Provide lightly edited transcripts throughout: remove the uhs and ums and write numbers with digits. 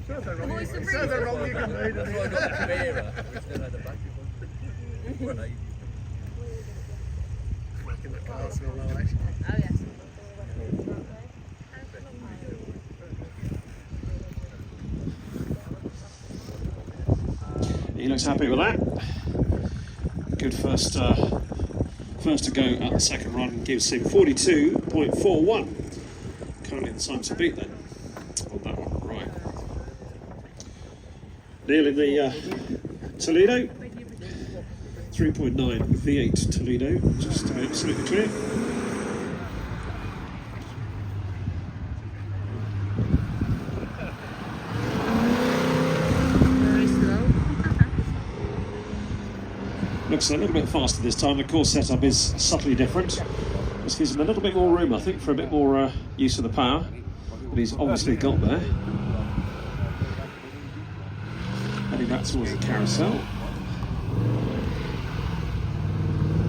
Voice of So they're reason. wrong, you can read That's why I got the Carrera, which then had a battery one. Right. Making the cars feel low, actually. Oh yes. He looks happy with that. Good first to go at the second run gives him 42.41. Currently the time to beat then on that one. Right. Neil in the Toledo. 3.9 V8 Toledo, just absolutely clear. Very slow. Looks a little bit faster this time. The course setup is subtly different. This gives him a little bit more room, I think, for a bit more use of the power that he's obviously got there. Heading back towards the carousel.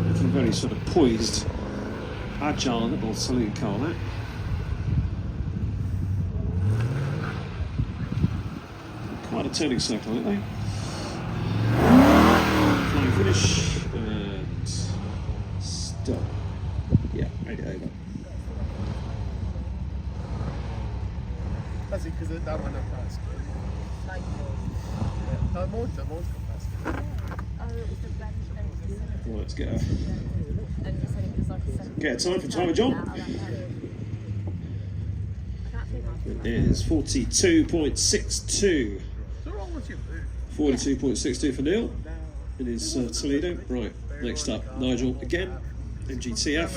Looking very sort of poised, agile little saloon car there. Quite a turning circle, aren't they? Flying finish and stop. Yeah, made it over. That's it, because that one had fast. No, mine's got fast. Well, let's get a time for Timer John. It is 42.62. What's wrong with you? 42.62 for Neil in his Toledo. Right, next up, Nigel again, MGTF.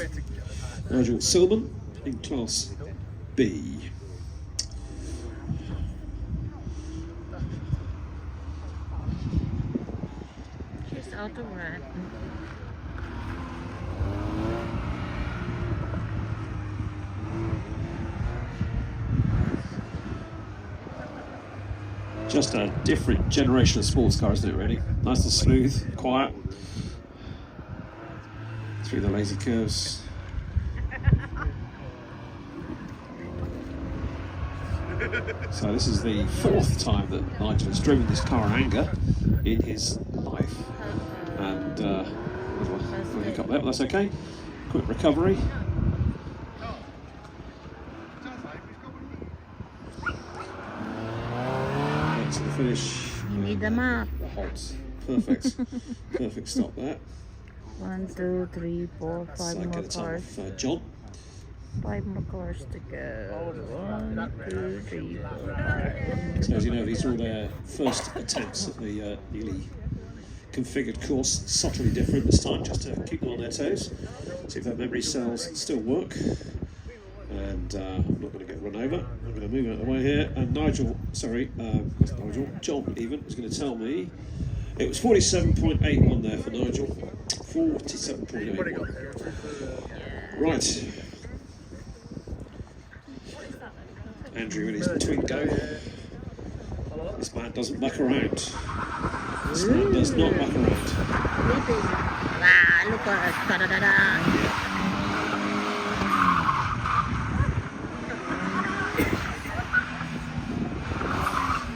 Nigel Silman in Class B. She's out of breath. Just a different generation of sports car, isn't it, really? Nice and smooth, quiet. Through the lazy curves. So this is the fourth time that Nigel has driven this car in anger in his life. And little hiccup there, but that's okay. Quick recovery. To the finish. You need the map. Halt. Perfect. Perfect stop there. 1, 2, 3, 4, 5 So more get a time cars. of John. 5 more cars to go. 1, 2, 3, 4, 5. So as you know, these are all their first attempts at the newly configured course. Subtly different this time, just to keep them on their toes. See if their memory cells still work. And I'm not going to get run over. I'm going to move out of the way here. And Nigel, John even, was going to tell me it was 47.81 there for Nigel. 47.81. Right. Andrew in his between go. This man doesn't muck around. This man does not muck around. Wow, look at it. Da-da-da-da.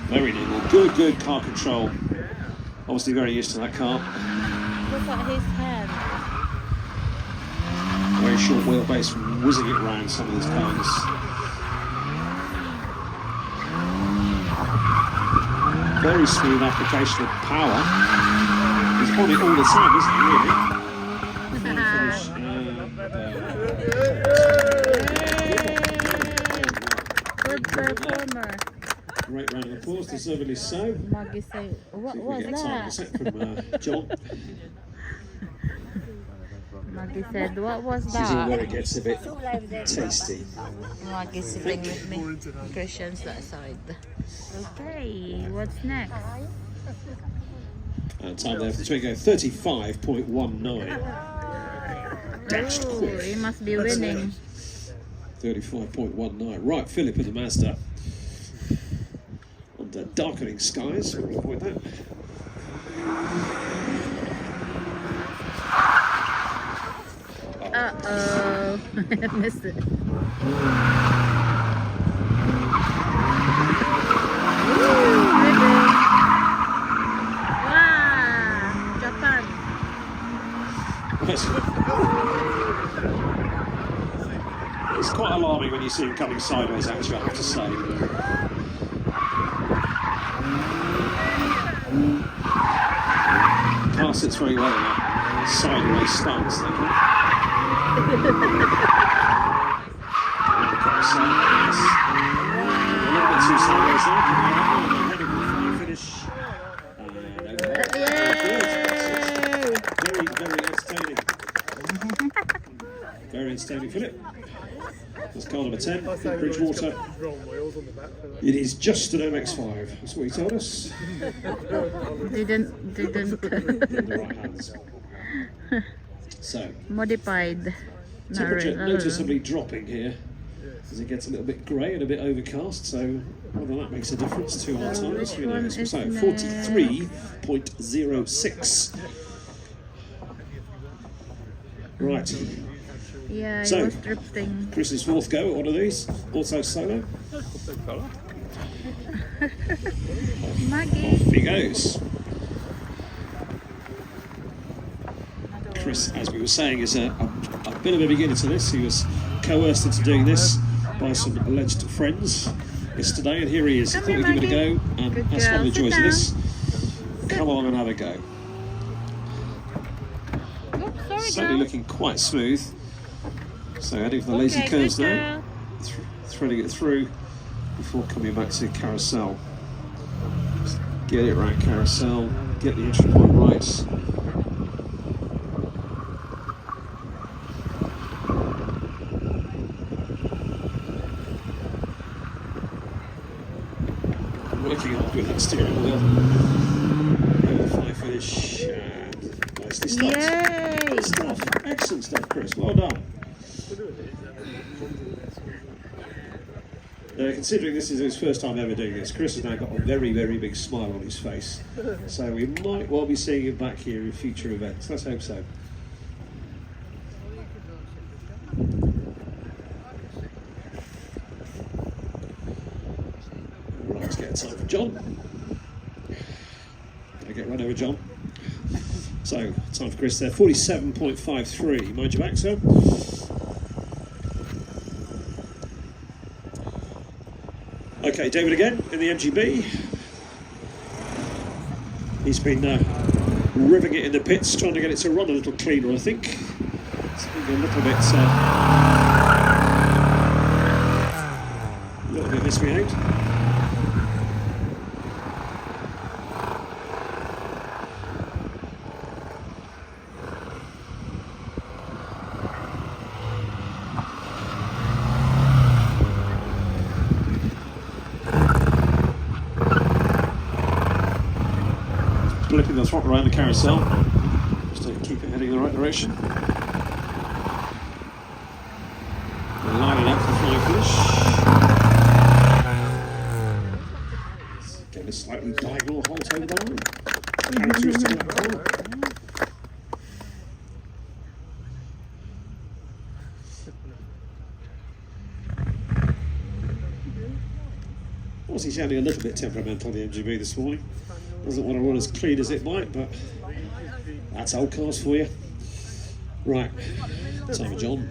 Very nimble. Good car control. Obviously very used to that car. Look at his hand. Very short wheelbase from whizzing it around some of these cars. Very smooth application of power. He's on it all the time, isn't he, really? Good performer. Great round of applause, deservedly so. Maggie say, what See if we was get a time in a that? sec from John. Maggie said, what was This is all where that? it gets a bit tasty. Maggie sitting with me. Christian's that side. Okay, what's next? And time there for the Twingo, 35.19. Dashed Oh, quick. he must be winning. 35.19. Right, Philip in the Mazda. Under darkening skies, we'll avoid that. Uh-oh. Missed it. Woo! see him coming sideways, actually, I have to say. Car sits very well in that sideways stance, thank you. A little bit too sideways there. Heading with fine finish. And over there. Very, very entertaining. Very entertaining, Philip. That's car number 10, Bridgewater. It is just an MX-5, that's what he told us. Didn't. In the right hands. So, Modified. temperature noticeably dropping here as it gets a little bit grey and a bit overcast, so whether that makes a difference to our times, who knows. So 43.06. Right. Yeah, So, I was drifting. Chris's fourth go at one of these, auto solo. Maggie. Off he goes. Chris, as we were saying, is a bit of a beginner to this. He was coerced into doing this by some alleged friends yesterday, and here he is. He thought he'd give it a go, and Good that's one of the girl. joys Sit of this. Come on and have a go. Oops, sorry, Certainly girl. looking quite smooth. So heading for the lazy Okay, curves good now, threading it through before coming back to carousel. Get it right, carousel. Get the entry point right. Working hard with that steering wheel. Over the fly finish and nicely stopped. Yay! Good stuff. Excellent stuff, Chris. Well done. Considering this is his first time ever doing this, Chris has now got a very, very big smile on his face. So we might well be seeing him back here in future events. Let's hope so. Right, let's get a time for John. Gonna get run over John. So, time for Chris there, 47.53. Mind your back, sir. Okay, David again in the MGB. He's been revving it in the pits, trying to get it to run a little cleaner, I think. It's been a little bit misbehaved. Flipping the throttle around the carousel just to keep it heading in the right direction. Line it up for the flying finish. Getting a slightly diagonal halt over the line. Characteristic of that car. Was he sounding a little bit temperamental, the MGB, this morning? Doesn't want to run as clean as it might, but that's old cars for you. Right, time for John.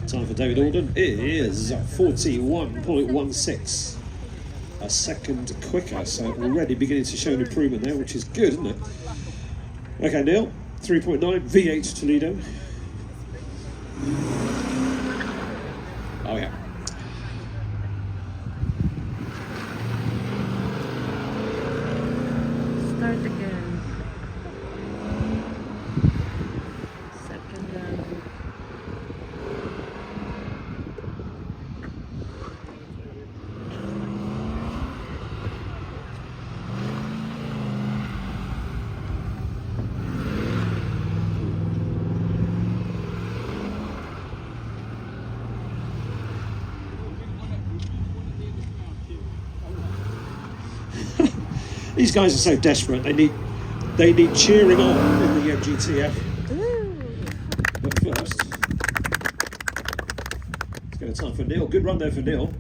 Time for David Alden. It is 41.16. A second quicker, so already beginning to show an improvement there, which is good, isn't it? Okay, Neil, 3.9, V8 Toledo. Oh yeah. Start again. Second round. These guys are so desperate. They need cheering on in the GTF. But first, let's get a time for Neil. Good run there for Neil.